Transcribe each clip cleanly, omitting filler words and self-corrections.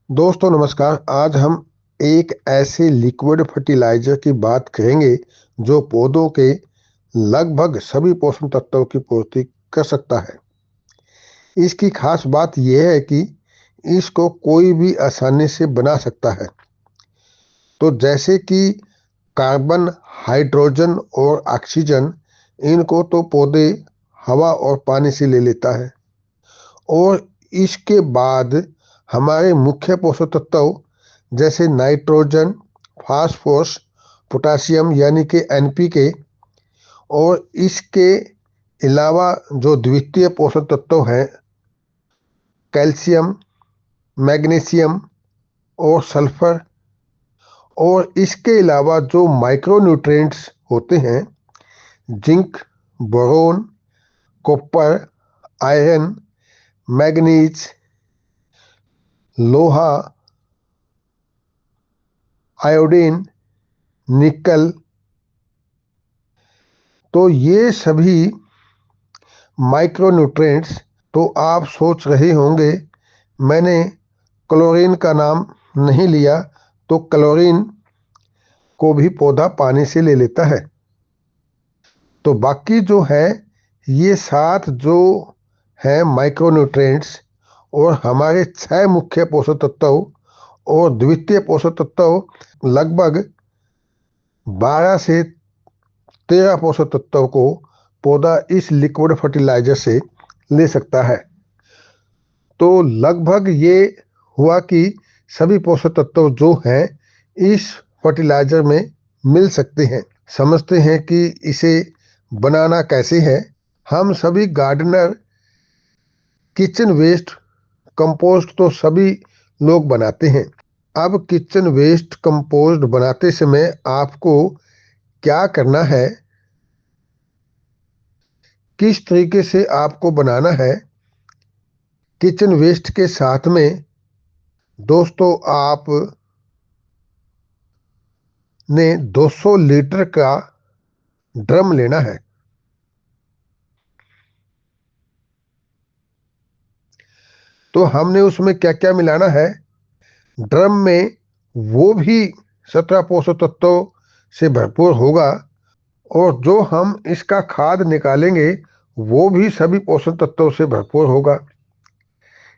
दोस्तों नमस्कार। आज हम एक ऐसे लिक्विड फर्टिलाइजर की बात करेंगे जो पौधों के लगभग सभी पोषण तत्वों की पूर्ति कर सकता है। इसकी खास बात यह है कि इसको कोई भी आसानी से बना सकता है। तो जैसे कि कार्बन, हाइड्रोजन और ऑक्सीजन, इनको तो पौधे हवा और पानी से ले लेता है। और इसके बाद हमारे मुख्य पोषक तत्व जैसे नाइट्रोजन, फास्फोरस, पोटासियम यानी कि एनपीके, और इसके अलावा जो द्वितीय पोषक तत्व हैं कैल्शियम, मैग्नीशियम और सल्फर, और इसके अलावा जो माइक्रोन्यूट्रिएंट्स होते हैं zinc, boron, copper, iron, manganese, लोहा, आयोडीन, निकल, तो ये सभी माइक्रोन्यूट्रिएंट्स। तो आप सोच रहे होंगे मैंने क्लोरीन का नाम नहीं लिया, तो क्लोरीन को भी पौधा पानी से ले लेता है। तो बाकी जो है ये 7 जो है माइक्रोन्यूट्रिएंट्स, और हमारे 6 मुख्य पोषक तत्व और द्वितीय पोषक तत्व लगभग 12 से 13 पोषक तत्वों को पौधा इस लिक्विड फर्टिलाइजर से ले सकता है। तो लगभग ये हुआ कि सभी पोषक तत्व जो हैं इस फर्टिलाइजर में मिल सकते हैं। समझते हैं कि इसे बनाना कैसे है। हम सभी गार्डनर किचन वेस्ट कंपोस्ट तो सभी लोग बनाते हैं। अब किचन वेस्ट कंपोस्ट बनाते समय आपको क्या करना है, किस तरीके से आपको बनाना है किचन वेस्ट के साथ में, दोस्तों आप ने 200 लीटर का ड्रम लेना है। तो हमने उसमें क्या क्या मिलाना है, ड्रम में वो भी 17 पोषक तत्वों से भरपूर होगा, और जो हम इसका खाद निकालेंगे वो भी सभी पोषक तत्वों से भरपूर होगा।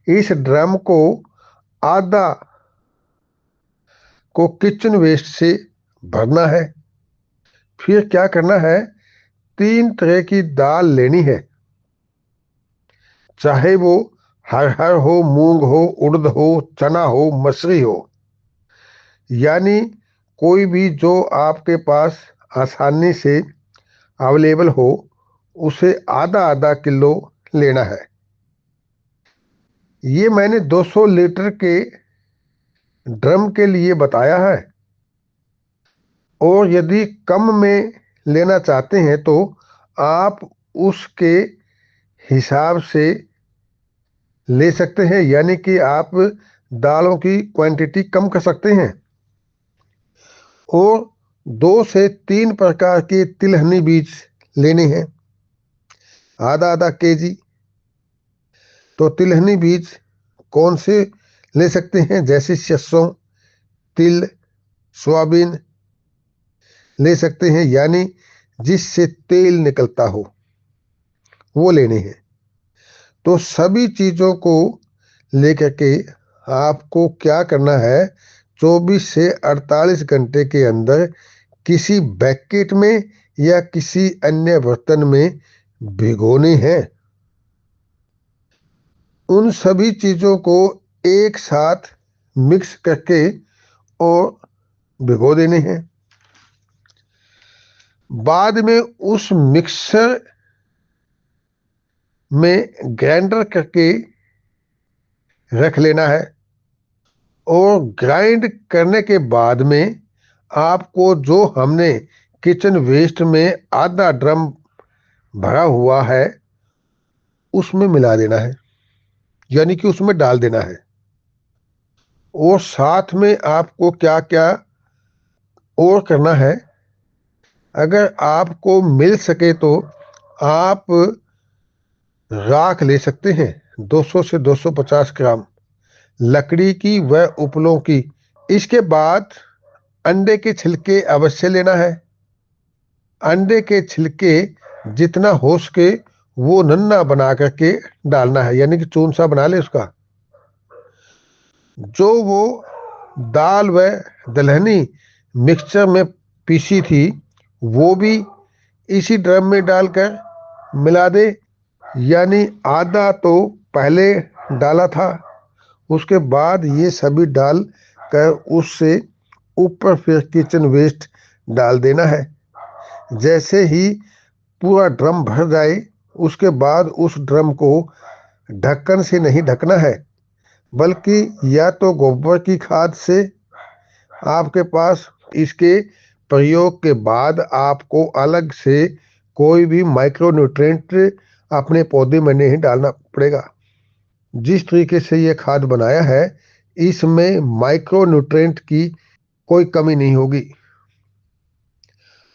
इस ड्रम को आधा को किचन वेस्ट से भरना है। फिर क्या करना है, 3 तरह की दाल लेनी है, चाहे वो हर हो, मूंग हो, उड़द हो, चना हो, मसरी हो, यानी कोई भी जो आपके पास आसानी से अवेलेबल हो, उसे आधा आधा किलो लेना है। ये मैंने 200 लीटर के ड्रम के लिए बताया है, और यदि कम में लेना चाहते हैं तो आप उसके हिसाब से ले सकते हैं, यानी कि आप दालों की क्वांटिटी कम कर सकते हैं। और 2 से 3 प्रकार के तिलहनी बीज लेने हैं, आधा आधा केजी। तो तिलहनी बीज कौन से ले सकते हैं, जैसे सरसों, तिल, सोयाबीन ले सकते हैं, यानी जिससे तेल निकलता हो वो लेने हैं। तो सभी चीज़ों को लेकर के आपको क्या करना है, 24 से 48 घंटे के अंदर किसी बैकेट में या किसी अन्य बर्तन में भिगोने हैं। उन सभी चीज़ों को एक साथ मिक्स करके और भिगो देने हैं। बाद में उस मिक्सर में ग्राइंडर करके रख लेना है, और ग्राइंड करने के बाद में आपको जो हमने किचन वेस्ट में आधा ड्रम भरा हुआ है उसमें मिला देना है, यानी कि उसमें डाल देना है। और साथ में आपको क्या क्या और करना है, अगर आपको मिल सके तो आप राख ले सकते हैं, 200 से 250 ग्राम, लकड़ी की व उपलों की। इसके बाद अंडे के छिलके अवश्य लेना है। अंडे के छिलके जितना हो सके वो नन्हा बना करके डालना है, यानी कि चून सा बना ले उसका। जो वो दाल व दलहनी मिक्सचर में पीसी थी वो भी इसी ड्रम में डालकर मिला दे, यानी आधा तो पहले डाला था, उसके बाद ये सभी डाल कर उससे ऊपर फिर किचन वेस्ट डाल देना है। जैसे ही पूरा ड्रम भर जाए उसके बाद उस ड्रम को ढक्कन से नहीं ढकना है, बल्कि या तो गोबर की खाद से आपके पास, इसके प्रयोग के बाद आपको अलग से कोई भी माइक्रो न्यूट्रिएंट अपने पौधे में नहीं डालना पड़ेगा। जिस तरीके से ये खाद बनाया है इसमें माइक्रो न्यूट्रिएंट की कोई कमी नहीं होगी।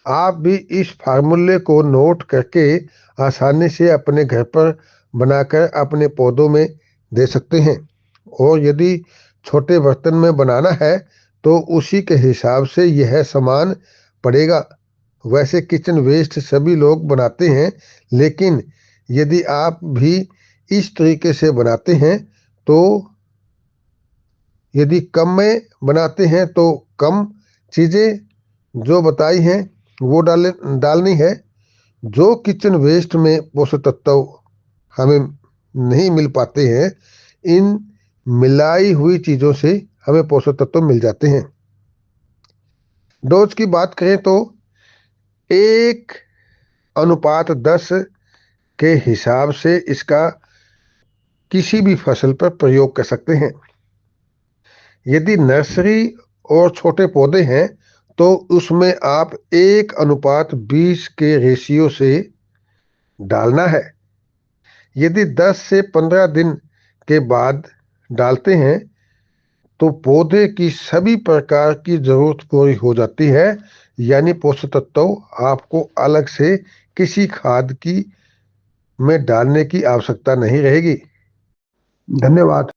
आप भी इस फार्मूले को नोट करके आसानी से अपने घर पर बनाकर अपने पौधों में दे सकते हैं। और यदि छोटे बर्तन में बनाना है तो उसी के हिसाब से यह सामान पड़ेगा। वैसे किचन वेस्ट सभी लोग बनाते हैं, लेकिन यदि आप भी इस तरीके से बनाते हैं तो, यदि कम में बनाते हैं तो कम चीज़ें जो बताई हैं वो डालनी है। जो किचन वेस्ट में पोषक तत्व हमें नहीं मिल पाते हैं, इन मिलाई हुई चीज़ों से हमें पोषक तत्व मिल जाते हैं। डोज की बात करें तो 1:10 के हिसाब से इसका किसी भी फसल पर प्रयोग कर सकते हैं। यदि नर्सरी और छोटे पौधे हैं तो उसमें आप 1:20 के रेशियो से डालना है। यदि 10 से 15 दिन के बाद डालते हैं तो पौधे की सभी प्रकार की जरूरत पूरी हो जाती है, यानी पोषक तत्व आपको अलग से किसी खाद की में डालने की आवश्यकता नहीं रहेगी। धन्यवाद।